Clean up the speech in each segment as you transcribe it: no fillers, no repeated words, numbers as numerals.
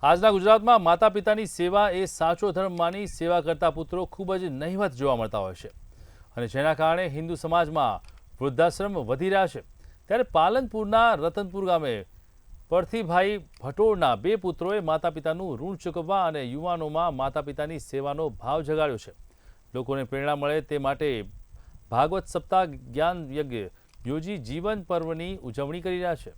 આજના ગુજરાતમાં માતા પિતાની સેવા એ સાચો ધર્મ માની સેવા કરતા પુત્રો ખૂબ જ નહિવત જોવા મળતા હોય છે અને જેના કારણે હિન્દુ સમાજમાં વૃદ્ધાશ્રમ વધી રહ્યા છે। ત્યારે પાલનપુરના રતનપુર ગામે પરથીભાઈ ભટોળના બે પુત્રોએ માતા પિતાનું ઋણ ચૂકવવા અને યુવાનોમાં માતા પિતાની સેવાનો ભાવ જગાડ્યો છે। લોકોને પ્રેરણા મળે તે માટે ભાગવત સપ્તાહ જ્ઞાન યજ્ઞ યોજી જીવન પર્વની ઉજવણી કરી રહ્યા છે।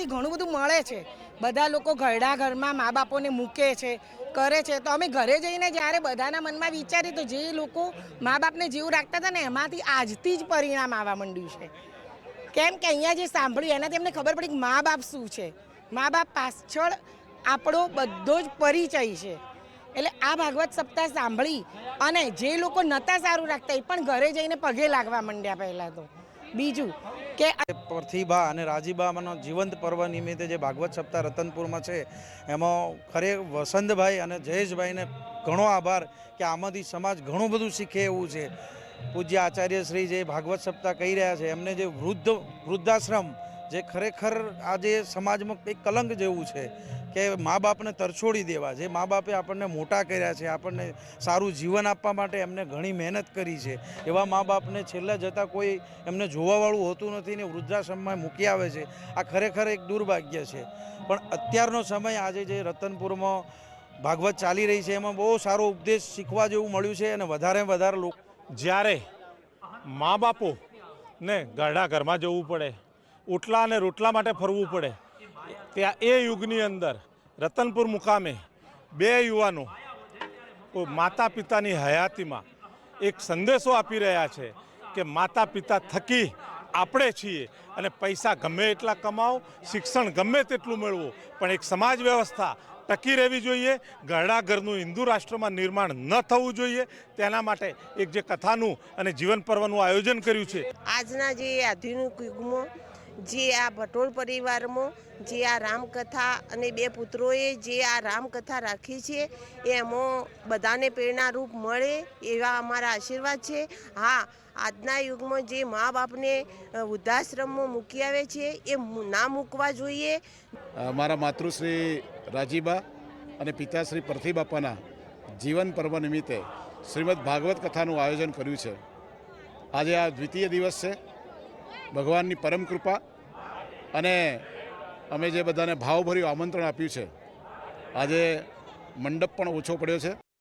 ઘણું બધું મળે છે। બધા લોકો ઘરડા ઘરમાં મા બાપોને મૂકે છે, કરે છે। તો અમે ઘરે જઈને જ્યારે બધાના મનમાં વિચારી તો જે લોકો મા બાપને જીવ રાખતા હતા ને એમાંથી આજથી જ પરિણામ આવવા માંડ્યું છે। કેમ કે અહીંયા જે સાંભળ્યું એનાથી અમને ખબર પડી કે મા બાપ શું છે। મા બાપ પાછળ આપણો બધો જ પરિચય છે। એટલે આ ભાગવત સપ્તાહ સાંભળી અને જે લોકો નહોતા સારું રાખતા એ પણ ઘરે જઈને પગે લાગવા માંડ્યા। પહેલાં તો બીજું કે પરથીબા અને રાજીબાનો જીવંત પર્વ નિમિત્તે જે ભાગવત સપ્તાહ રતનપુરમાં છે એમાં ખરેખર વસંતભાઈ અને જયેશભાઈને ઘણો આભાર કે આમાંથી સમાજ ઘણું બધું શીખે એવું છે। પૂજ્ય આચાર્ય શ્રી જે ભાગવત સપ્તાહ કહી રહ્યા છે એમને જે વૃદ્ધાશ્રમ જે ખરેખર આજે સમાજમાં એક કલંક જેવું છે કે મા બાપને તરછોડી દેવા, જે મા બાપે આપણને મોટા કર્યા છે, આપણને સારું જીવન આપવા માટે એમને ઘણી મહેનત કરી છે, એવા મા બાપને છેલ્લે જતાં કોઈ એમને જોવાવાળું હોતું નથી ને વૃદ્ધાશ્રમમાં મૂકી આવે છે। આ ખરેખર એક દુર્ભાગ્ય છે। પણ અત્યારનો સમય આજે જે રતનપુરમાં ભાગવત ચાલી રહી છે એમાં બહુ સારો ઉપદેશ શીખવા જેવું મળ્યું છે અને વધારે લોકો જ્યારે મા બાપોને ઘરડા ઘરમાં જવું પડે, ઉટલા અને રોટલા માટે ફરવું પડે, ત્યાં એ યુગની અંદર રતનપુર મુકામે બે યુવાનો માતા પિતાની હયાતીમાં એક સંદેશો આપી રહ્યા છે કે માતા પિતા થકી આપણે છીએ અને પૈસા ગમે એટલા કમાઓ, શિક્ષણ ગમે તેટલું મેળવો, પણ એક સમાજ વ્યવસ્થા ટકી રહેવી જોઈએ। ઘરડા ઘરનું હિન્દુ રાષ્ટ્રમાં નિર્માણ ન થવું જોઈએ। તેના માટે એક જે કથાનું અને જીવન પર્વનું આયોજન કર્યું છે। આજના જે આધુનિક યુગમાં જે આ ભટોળ પરિવારમાં જે આ રામકથા અને બે પુત્રોએ જે આ રામકથા રાખી છે એમાં બધાને પ્રેરણારૂપ મળે એવા અમારા આશીર્વાદ છે। હા, આજના યુગમાં જે મા બાપને વૃદ્ધાશ્રમમાં મૂકી આવે છે એ ના મૂકવા જોઈએ। અમારા માતૃશ્રી રાજીબા અને પિતાશ્રી પરથીબાપાના જીવન પર્વ નિમિત્તે શ્રીમદ ભાગવત કથાનું આયોજન કર્યું છે। આજે આ દ્વિતીય દિવસ છે। ભગવાનની પરમ કૃપા અને અમે જે બધાને ભાવભર્યું આમંત્રણ આપ્યું છે, આજે મંડપ પણ ઓછો પડ્યો છે।